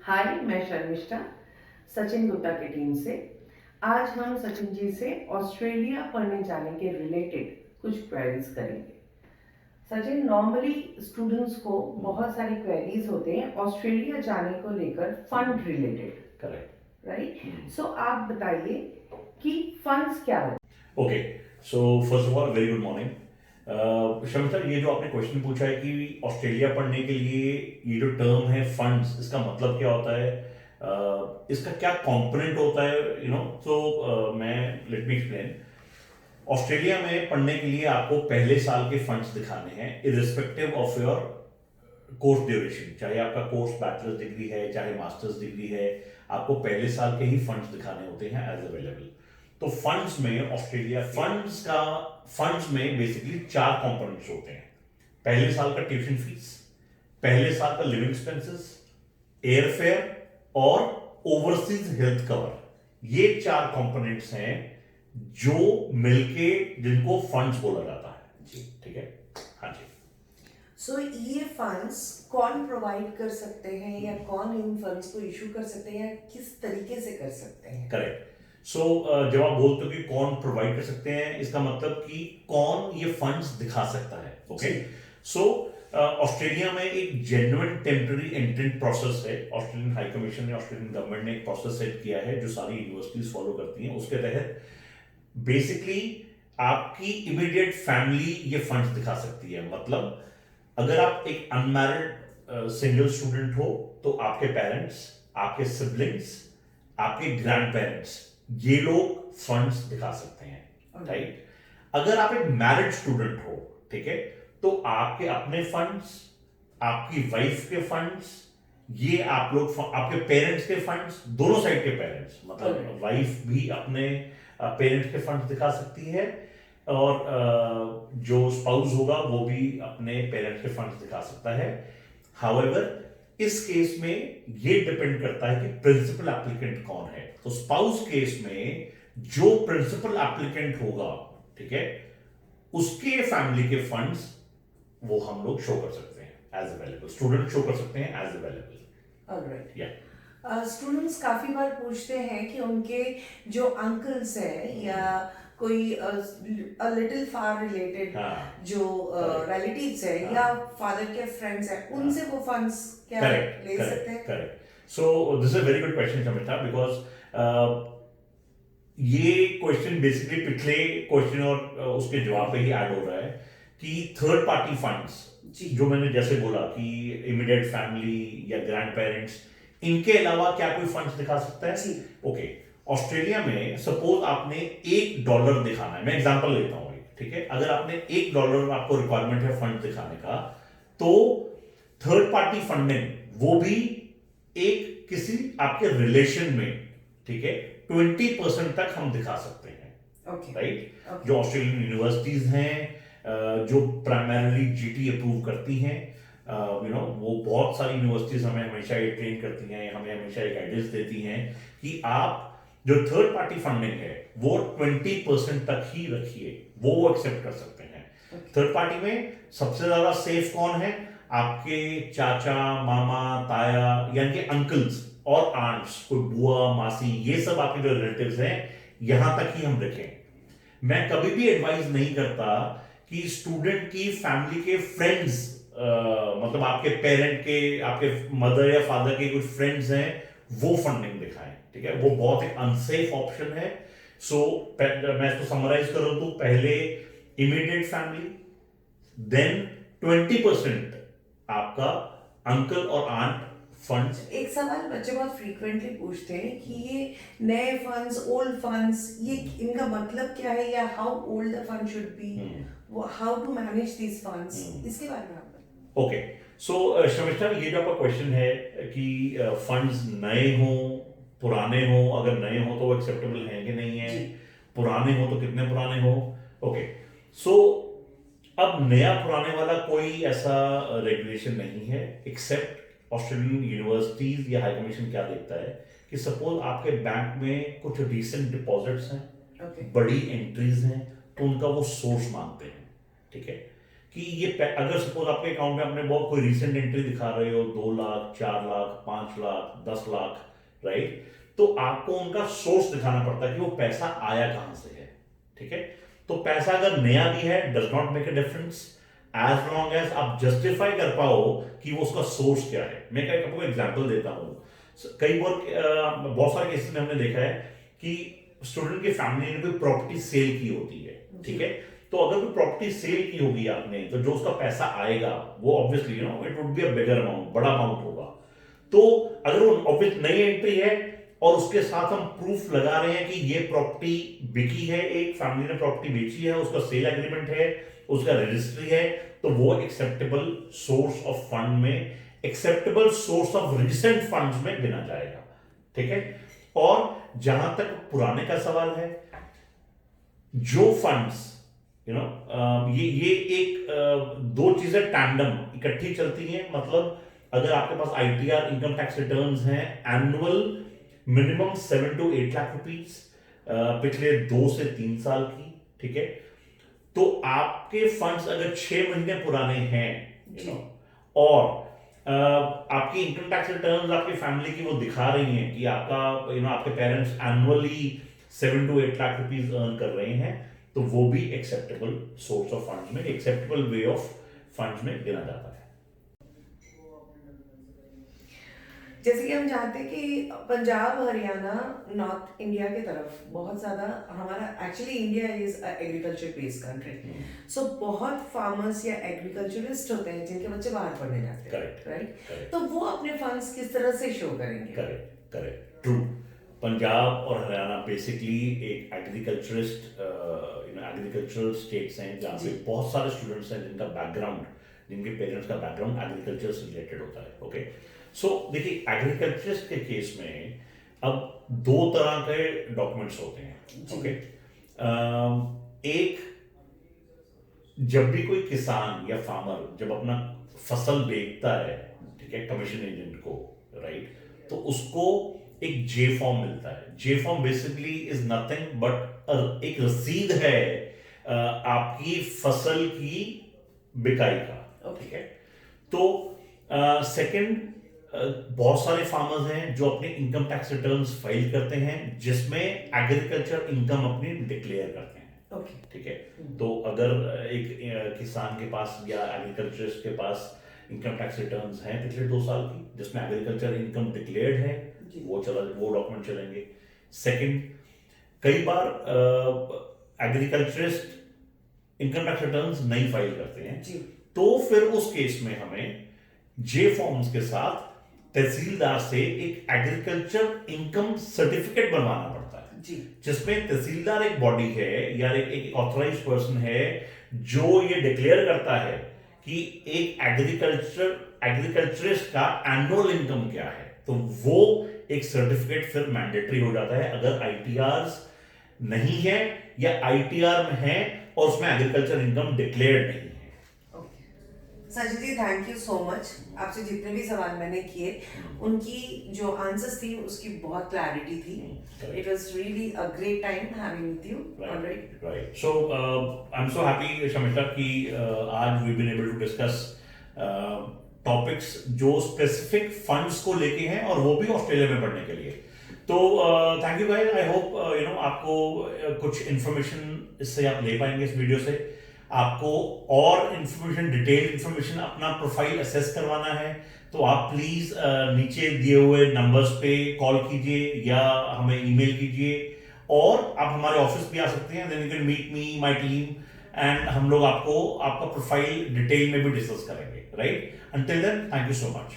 हाय, मैं शर्मिष्ठा सचिन गुप्ता की टीम से। आज हम सचिन जी से ऑस्ट्रेलिया पढ़ने जाने के रिलेटेड कुछ क्वेरीज करेंगे। सचिन, नॉर्मली स्टूडेंट्स को बहुत सारी क्वेरीज होते हैं ऑस्ट्रेलिया जाने को लेकर, फंड रिलेटेड। करेक्ट। राइट, सो आप बताइए कि फंड्स क्या होते okay, so first of all very good morning. Shamita, ये जो आपने क्वेश्चन पूछा है कि ऑस्ट्रेलिया पढ़ने के लिए ये जो टर्म है फंड्स, इसका मतलब क्या होता है, इसका क्या कंपोनेंट होता है, सो मैं लेट मी एक्सप्लेन। ऑस्ट्रेलिया में पढ़ने के लिए आपको पहले साल के फंड्स दिखाने हैं irrespective of your course duration. चाहे आपका कोर्स बैचलर्स डिग्री है चाहे मास्टर्स डिग्री है, आपको पहले साल के ही फंड्स दिखाने होते हैं एज अवेलेबल। तो फंड्स में ऑस्ट्रेलिया फंड्स में बेसिकली चार कंपोनेंट्स होते हैं। पहले साल का ट्यूशन फीस, पहले साल का लिविंग एक्सपेंसेस, एयर फेयर और ओवरसीज हेल्थ कवर। ये चार कंपोनेंट्स हैं जो मिलके जिनको फंड्स बोला जाता है। जी ठीक है, हाँ जी। सो ये फंड्स कौन प्रोवाइड कर सकते हैं या कौन इन फंड्स को इशू कर सकते हैं या किस तरीके से कर सकते हैं? करेक्ट। सो जब आप बोलते हो कि कौन प्रोवाइड कर सकते हैं, इसका मतलब कि कौन ये फंड्स दिखा सकता है। ओके, सो ऑस्ट्रेलिया में एक जेन्युइन टेम्पररी एंट्रेंस प्रोसेस है। ऑस्ट्रेलियन हाई कमीशन ने, ऑस्ट्रेलियन गवर्नमेंट ने एक प्रोसेस सेट किया है जो सारी यूनिवर्सिटीज फॉलो करती हैं। उसके तहत बेसिकली आपकी इमीडिएट फैमिली ये फंड्स दिखा सकती है। मतलब अगर आप एक अनमैरिड सिंगल स्टूडेंट हो तो आपके पेरेंट्स, आपके सिबलिंग्स, आपके ग्रैंड पेरेंट्स, ये लोग फंड्स दिखा सकते हैं। राइट, अगर आप एक मैरिड स्टूडेंट हो, ठीक है, तो आपके अपने फंड्स, आपकी वाइफ के फंड्स, ये आप लोग आपके पेरेंट्स के फंड्स, दोनों साइड के पेरेंट्स, मतलब वाइफ भी अपने पेरेंट्स के फंड्स दिखा सकती है और जो स्पाउस होगा वो भी अपने पेरेंट्स के फंड्स दिखा सकता है। हाउएवर इस केस में ये डिपेंड करता है कि प्रिंसिपल एप्लीकेंट कौन है। तो स्पाउस केस में जो प्रिंसिपल एप्लीकेंट होगा, ठीक है, उसके फैमिली के फंड्स वो हम लोग शो कर सकते हैं एज अवेलेबल, स्टूडेंट शो कर सकते हैं एज अवेलेबल। ऑलराइट। या स्टूडेंट्स काफी बार पूछते हैं कि उनके जो अंकल्स हैं या कोई लिटिल फार रिलेटेड हाँ, जो रिलेटिव्स हैं हाँ, या फादर के फ्रेंड्स हैं, उनसे वो फंड्स क्या करेक्ट ले सकते हैं? Correct correct. So this is a very good question Shamita, because ये क्वेश्चन बेसिकली पिछले क्वेश्चन और उसके जवाब पे ही ऐड हो रहा है कि थर्ड पार्टी फंड्स, जो मैंने जैसे बोला कि इमीडिएट फैमिली या ग्रैंड पेरेंट्स, इनके अलावा क्या कोई फंड्स दिखा सकता है? ओके, ऑस्ट्रेलिया में सपोज आपने $1 दिखाना है, मैं एग्जांपल लेता हूं, ठीक है, अगर आपने $1 आपको रिक्वायरमेंट है फंड दिखाने का, तो थर्ड पार्टी फंडिंग वो भी एक किसी आपके रिलेशन में, ठीक है, 20% तक हम दिखा सकते हैं। राइट, जो ऑस्ट्रेलियन यूनिवर्सिटीज हैं जो प्राइमरीली जीटी अप्रूव करती हैं, वो बहुत सारी यूनिवर्सिटीज हमें हमेशा ये ट्रेन करती हैं, हमें हमेशा एक गाइडेंस देती हैं कि आप जो थर्ड पार्टी फंडिंग है वो 20% तक ही रखिए, वो एक्सेप्ट कर सकते हैं। थर्ड पार्टी में सबसे ज्यादा सेफ कौन है? आपके चाचा, मामा, ताया, यानी कि अंकल्स और आंट्स, कोई बुआ, मासी, ये सब आपके जो रिलेटिव्स हैं, यहां तक ही हम रखें। मैं कभी भी एडवाइस नहीं करता कि स्टूडेंट की फैमिली के फ्रेंड्स, मतलब आपके पेरेंट के, आपके मदर या फादर के कुछ फ्रेंड्स हैं, वो फंडिंग दिखाएं, ठीक है, वो बहुत एक अनसेफ ऑप्शन है। सो मैं इसको समराइज करूं तो पहले इमीडिएट फैमिली, देन 20% आपका अंकल और आंट फंड्स। एक सवाल बच्चे बहुत फ्रीक्वेंटली पूछते हैं कि ये नए फंड्स, ओल्ड फंड्स, ये इनका मतलब क्या है या how old the fund should be, how to manage this funds, इसके बारे में आप। ओके, सो शमिष्ठा, ये जो आपका क्वेश्चन है कि फंड्स नए हों पुराने हों, अगर नए हों तो वो एक्सेप्टेबल हैं कि नहीं है, पुराने हो तो कितने पुराने हो। ओके, सो अब नया पुराने वाला कोई ऐसा रेगुलेशन नहीं है, एक्सेप्ट ऑस्ट्रेलियन यूनिवर्सिटीज या हाई कमीशन क्या देखता है कि सपोज आपके बैंक में कुछ रिसेंट डिपॉजिट्स हैं, बड़ी एंट्रीज हैं, तो उनका वो सोर्स मांगते हैं, ठीक है, कि अगर सपोज आपके अकाउंट में आपने बहुत कोई रिसेंट एंट्री दिखा रहे हो 2 लाख 4 लाख 5 लाख 10 लाख, राइट, तो आपको उनका सोर्स दिखाना पड़ता है कि वो पैसा आया कहां से है, ठीक है। तो पैसा अगर नया भी है does not make a difference as long as आप जस्टिफाई कर पाओ कि वो उसका सोर्स क्या है। मैं आपको एग्जांपल देता हूं, कई बार बहुत सारे केसेस में हमने देखा है कि स्टूडेंट की फैमिली ने कोई प्रॉपर्टी सेल की होती है, ठीक है। तो अगर कोई प्रॉपर्टी सेल की होगी आपने, तो जो उसका पैसा आएगा वो obviously it would be a bigger amount, बड़ा अमाउंट होगा। तो अगर वो ऑब्वियस नई एंट्री है और उसके साथ हम प्रूफ लगा रहे हैं कि ये प्रॉपर्टी बिकी है, एक फैमिली ने प्रॉपर्टी बेची है, उसका सेल एग्रीमेंट है, उसका रजिस्ट्री है, तो वो एक्सेप्टेबल सोर्स ऑफ फंड में, acceptable source of recent funds में गिना जाएगा, ठीक है। और जहां तक पुराने का सवाल है, जो फंड्स ये एक दो चीजें टैंडम इकट्ठी चलती हैं। मतलब अगर आपके पास आईटीआर इनकम टैक्स रिटर्न्स हैं annual minimum 7 to 8 lakh rupees पिछले 2 से 3 साल की, ठीक है, तो आपके फंड्स अगर 6 महीने पुराने हैं और आपकी इनकम टैक्स रिटर्न्स आपकी फैमिली की वो दिखा रही हैं कि आपका आपके parents annually 7 to 8 lakh rupees earn कर रहे हैं, तो वो भी एक्सेप्टेबल सोर्स ऑफ फंड्स में, एक्सेप्टेबल वे ऑफ फंड्स में गिना जाता है। जैसे कि हम जानते हैं कि पंजाब हरियाणा नॉर्थ इंडिया की तरफ बहुत ज़्यादा हमारा, actually India is agriculture based country, so बहुत फार्मर्स या एग्रीकल्चरिस्ट होते हैं जिनके बच्चे बाहर पढ़ने जाते हैं, राइट, तो वो अपने फंड्स किस तरह से शो करेंगे? Correct, true. पंजाब और हरियाणा बेसिकली एक एग्रीकल्चरल स्टेट्स हैं जहाँ पे बहुत सारे स्टूडेंट्स हैं जिनका बैकग्राउंड, जिनके पेरेंट्स का बैकग्राउंड एग्रीकल्चर से रिलेटेड होता है, ओके। सो देखिए, एग्रीकल्चरिस्ट के केस में अब 2 तरह के डॉक्यूमेंट्स होते हैं, ओके। एक, जब भी कोई किसान या फार्मर जब अपना फसल बेचता है, ठीक है, कमीशन एजेंट को, राइट, तो उसको एक जे फॉर्म मिलता है। J form basically is nothing but एक रसीद है आपकी फसल की बिकाई का, ठीक है। तो सेकंड, बहुत सारे फार्मर्स हैं जो अपने इनकम टैक्स रिटर्न्स फाइल करते हैं जिसमें एग्रीकल्चर इनकम अपनी डिक्लेयर करते हैं, ओके, ठीक है। तो अगर एक किसान के पास या एग्रीकल्चरिस्ट के पास इनकम टैक्स रिटर्न्स हैं पिछले 2 साल की जिसमें एग्रीकल्चर इनकम डिक्लेयर्ड है, वो डॉक्यूमेंट चलेंगे। सेकंड, कई बार एग्रीकल्चरिस्ट इनकम टैक्स रिटर्न्स नहीं फाइल करते हैं, तो फिर उस केस में हमें जे फॉर्म्स के साथ तहसीलदार से एक एग्रीकल्चर इनकम सर्टिफिकेट बनवाना पड़ता है, जिसमें तहसीलदार एक बॉडी है या एक ऑथराइज्ड पर्सन है जो ये डिक्लेयर करता है कि एक एग्रीकल्चरिस्ट का एनुअल इनकम क्या है। तो वो एक सर्टिफिकेट फिर मैंडेटरी हो जाता है अगर आईटीआर नहीं है या आईटीआर में है और उसमें एग्रीकल्चर इनकम डिक्लेयर्ड नहीं है। Sachin ji, thank you so much. आपसे जितने भी सवाल मैंने किए उनकी जो आंसर्स थी उसकी बहुत क्लैरिटी थी। It was really a great time having with you. Right, so I am so happy Shamita कि आज we been able to discuss topics जो स्पेसिफिक फंड्स को लेके हैं और वो भी ऑस्ट्रेलिया में पढ़ने के लिए। तो thank you guys, I hope आपको कुछ इन्फॉर्मेशन इससे आप ले पाएंगे इस वीडियो से। आपको और इन्फॉर्मेशन, डिटेल इन्फॉर्मेशन, अपना प्रोफाइल असेस करवाना है तो आप प्लीज नीचे दिए हुए नंबर्स पे कॉल कीजिए या हमें ईमेल कीजिए और आप हमारे ऑफिस भी आ सकते हैं। Then you can meet me, my team, and हम लोग आपको आपका प्रोफाइल डिटेल में भी डिस्कस करेंगे, right. Until then, thank you so much.